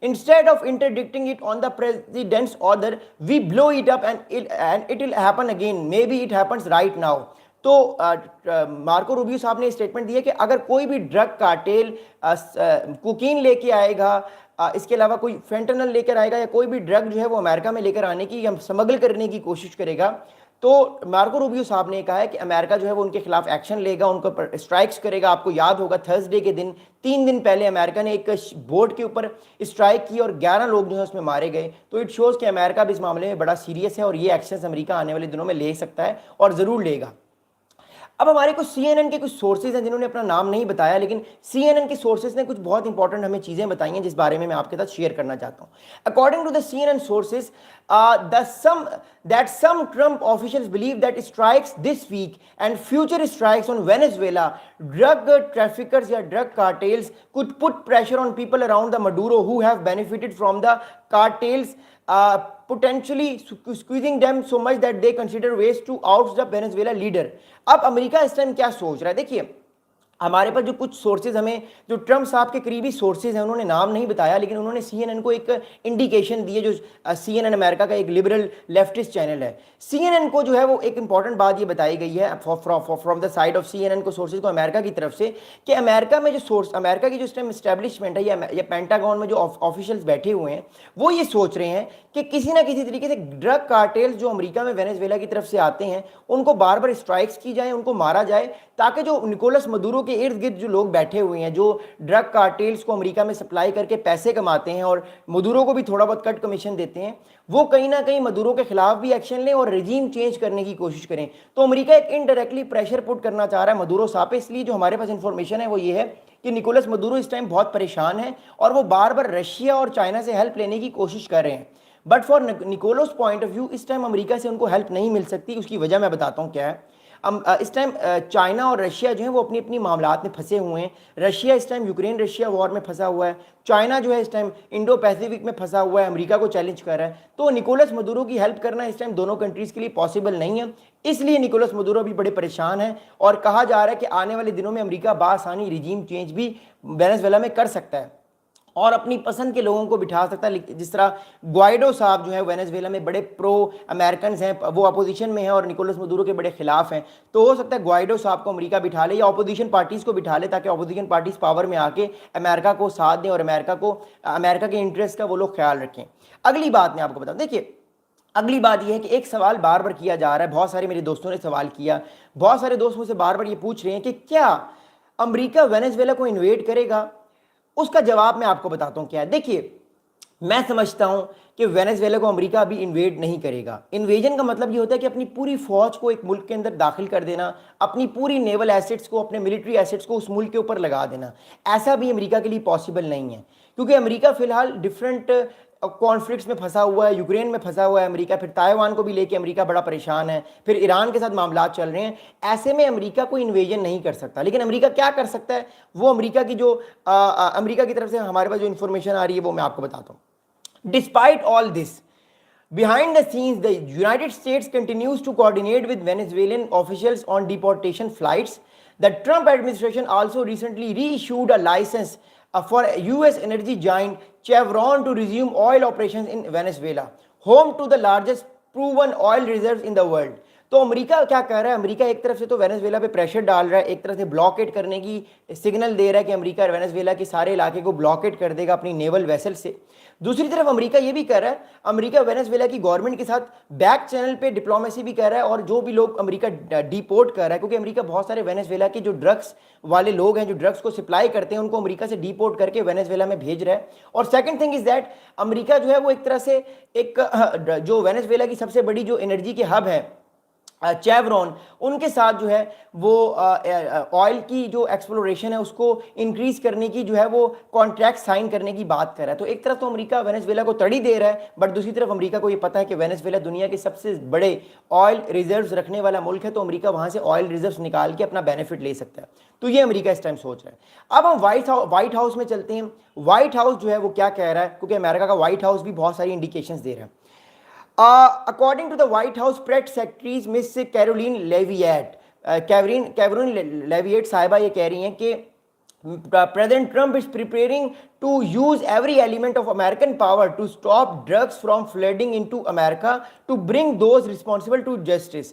Instead of interdicting it on the president's order, we blow it up and it will happen again. Maybe it happens right now. تو Marco Rubio صاحب نے statement دی ہے کہ اگر کوئی بھی drug cartel cocaine لے کے آئے گا, اس کے علاوہ کوئی فینٹنل لے کر آئے گا, یا کوئی بھی ڈرگ جو ہے وہ امریکہ میں لے کر آنے کی یا سمگل کرنے کی کوشش کرے گا, تو مارکو روبیو صاحب نے کہا ہے کہ امریکہ جو ہے وہ ان کے خلاف ایکشن لے گا, ان کو اسٹرائکس کرے گا. آپ کو یاد ہوگا تھرسڈے کے دن 3 دن پہلے امریکہ نے ایک بوٹ کے اوپر اسٹرائک کی اور 11 لوگ جو ہیں اس میں مارے گئے. تو اٹ شوز کہ امریکہ بھی اس معاملے میں بڑا سیریس ہے اور یہ ایکشنز امریکہ آنے والے دنوں میں لے سکتا ہے اور ضرور لے گا. اب ہمارے کچھ سی این این کے کچھ سورسز ہیں جنہوں نے اپنا نام نہیں بتایا, لیکن سی این این کے سورسز نے کچھ بہت امپورٹنٹ ہمیں چیزیں بتائی ہیں جس بارے میں آپ کے ساتھ شیئر کرنا چاہتا ہوں. According to the C N N sources, some Trump officials believe that strikes this week and future strikes on Venezuela, drug traffickers یا drug cartels could put pressure on people around the Maduro who have benefited from the cartels, potentially squeezing them so much that they consider ways to oust the Venezuela leader. اب امریکہ اس time کیا سوچ رہا ہے, دیکھیے ہمارے پاس جو کچھ sources ہمیں, جو ٹرمپ صاحب کے قریبی سورسز ہیں, انہوں نے نام نہیں بتایا, لیکن انہوں نے سی این این کو ایک انڈیکیشن دی ہے, جو سی این این امریکہ کا ایک لبرل لیفٹسٹ چینل ہے. سی این این کو جو ہے وہ ایک امپورٹنٹ بات یہ بتائی گئی ہے from the side of C N N کو, سورسز کو امریکہ کی طرف سے, کہ امریکہ میں جو سورس, امریکہ کی جو اس ٹائم اسٹیبلشمنٹ ہے یا پینٹاگون میں جو آفیشلز بیٹھے ہوئے ہیں, وہ یہ سوچ رہے ہیں کہ کسی نہ کسی طریقے سے ڈرگ کارٹیلز جو امریکہ میں وینیزویلا کی طرف سے آتے ہیں ان کو بار بار اسٹرائکس کی جائیں, ان کو مارا جائے, تاکہ جو نکولس مدورو کے ارد گرد جو لوگ بیٹھے ہوئے ہیں, جو ڈرگ کارٹیلز کو امریکہ میں سپلائی کر کے پیسے کماتے ہیں اور مدورو کو بھی تھوڑا بہت کٹ کمیشن دیتے ہیں, وہ کہیں نہ کہیں مدورو کے خلاف بھی ایکشن لیں اور رجیم چینج کرنے کی کوشش کریں. تو امریکہ ایک انڈائریکٹلی پریشر پٹ کرنا چاہ رہا ہے مدورو صاحب پہ. اس لیے جو ہمارے پاس انفارمیشن ہے وہ یہ ہے کہ نکولس مدورو اس ٹائم بہت پریشان ہے اور وہ بار بار رشیا اور چائنا سے ہیلپ لینے کی کوشش کر رہے ہیں. But for Nicolas point of view اس ٹائم امریکہ سے ان کو ہیلپ نہیں مل سکتی. اس کی وجہ میں بتاتا ہوں کیا ہے. اس ٹائم چائنا اور رشیا جو ہیں وہ اپنی اپنی معاملات میں پھنسے ہوئے ہیں. رشیا اس ٹائم یوکرین رشیا وار میں پھنسا ہوا ہے, چائنا جو ہے اس ٹائم انڈو پیسیفک میں پھنسا ہوا ہے, امریکہ کو چیلنج کر رہا ہے. تو نکولس مدورو کی ہیلپ کرنا اس ٹائم دونوں کنٹریز کے لیے پاسبل نہیں ہے. اس لیے نکولس مدورو بھی بڑے پریشان ہیں اور کہا جا رہا ہے کہ آنے والے دنوں میں امریکہ بآسانی رجیم چینج بھی وینیزویلا میں کر سکتا ہے اور اپنی پسند کے لوگوں کو بٹھا سکتا ہے. جس طرح گوائڈو صاحب جو ہے وینیزویلا میں بڑے پرو امریکنز ہیں, وہ اپوزیشن میں ہیں اور نکولس مدورو کے بڑے خلاف ہیں. تو ہو سکتا ہے گوائڈو صاحب کو امریکہ بٹھا لے یا اپوزیشن پارٹیز کو بٹھا لے, تاکہ اپوزیشن پارٹیز پاور میں آ کے امریکہ کو ساتھ دیں اور امریکہ کے انٹرسٹ کا وہ لوگ خیال رکھیں. اگلی بات میں آپ کو بتاؤں, دیکھیے اگلی بات یہ ہے کہ ایک سوال بار بار کیا جا رہا ہے, بہت سارے میرے دوستوں نے سوال کیا, بہت سارے دوست مجھ سے بار بار یہ پوچھ رہے ہیں کہ کیا امریکہ وینیزویلا کو انویڈ کرے گا. اس کا جواب میں آپ کو بتاتا ہوں کیا ہے. دیکھیے میں سمجھتا ہوں کہ وینیزویلا کو امریکہ ابھی انویڈ نہیں کرے گا. انویژن کا مطلب یہ ہوتا ہے کہ اپنی پوری فوج کو ایک ملک کے اندر داخل کر دینا, اپنی پوری نیول ایسٹس کو, اپنے ملٹری ایسٹس کو اس ملک کے اوپر لگا دینا. ایسا بھی امریکہ کے لیے پاسبل نہیں ہے, کیونکہ امریکہ فی الحال ڈفرینٹ کانفلکٹس میں پھنسا ہوا ہے. یوکرین میں پھنسا ہوا ہے امریکہ, پھر تائیوان کو بھی لے کے امریکہ بڑا پریشان ہے, پھر ایران کے ساتھ معاملات چل رہے ہیں. ایسے میں امریکہ کوئی انویژن نہیں کر سکتا. لیکن امریکہ کیا کر سکتا ہے, وہ امریکہ کی جو امریکہ کی طرف سے ہمارے پاس جو انفارمیشن آ رہی ہے وہ میں آپ کو بتاتا ہوں. Despite all this, behind the scenes the United States continues to coordinate with Venezuelan officials on deportation flights. The Trump administration also recently reissued a license for US energy giant Chevron to resume oil operations in Venezuela, home to the largest proven oil reserves in the world. تو امریکہ کیا کہہ رہا ہے, امریکہ ایک طرف سے تو Venezuela پہ پریشر ڈال رہا ہے, ایک طرف سے بلاکیٹ کرنے کی سگنل دے رہا ہے کہ امریکہ وینیزویلا کے سارے علاقے کو بلاکیٹ کر دے گا اپنی نیول ویسل سے. دوسری طرف امریکہ یہ بھی کہہ رہا ہے, امریکہ وینیزویلا کی گورنمنٹ کے ساتھ بیک چینل پہ ڈپلومیسی بھی کر رہا ہے, اور جو بھی لوگ امریکہ ڈیپورٹ کر رہا ہے, کیونکہ امریکہ بہت سارے وینیزویلا کے جو ڈرگس والے لوگ ہیں جو ڈرگس کو سپلائی کرتے ہیں ان کو امریکہ سے ڈیپورٹ کر کے وینیزویلا میں بھیج رہا ہے. اور سیکنڈ تھنگ از دیٹ امریکہ جو ہے وہ ایک طرح سے ایک جو وینیزویلا کی سب سے بڑی جو انرجی کے ہب ہے چیورون, ان کے ساتھ جو ہے وہ آئل کی جو ایکسپلوریشن ہے اس کو انکریز کرنے کی جو ہے وہ کانٹریکٹ سائن کرنے کی بات کر رہا ہے. تو ایک طرف تو امریکہ وینیزویلا کو تڑی دے رہا ہے, بٹ دوسری طرف امریکہ کو یہ پتہ ہے کہ وینیزویلا دنیا کے سب سے بڑے آئل ریزروز رکھنے والا ملک ہے, تو امریکہ وہاں سے آئل ریزروز نکال کے اپنا بینیفٹ لے سکتا ہے. تو یہ امریکہ اس ٹائم سوچ رہا ہے. اب ہم وائٹ ہاؤس میں چلتے ہیں. وائٹ ہاؤس جو ہے وہ کیا کہہ رہا ہے, کیونکہ امریکہ کا وائٹ ہاؤس بھی بہت ساری انڈیکیشنز دے رہا ہے. According to the White House press secretary Miss Caroline Leavitt, Caroline Leavitt صاحبہ یہ کہہ رہی ہیں کہ President Trump is preparing to use every element of American power to stop drugs from flooding into America to bring those responsible to justice.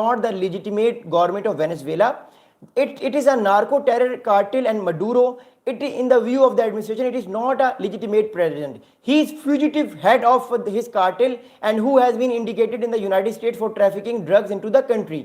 not the legitimate government of Venezuela. It is a narco terror cartel, and Maduro, in the view of the administration, it is not a legitimate president. He is fugitive head of his cartel and who has been indicated in the United States for trafficking drugs into the country.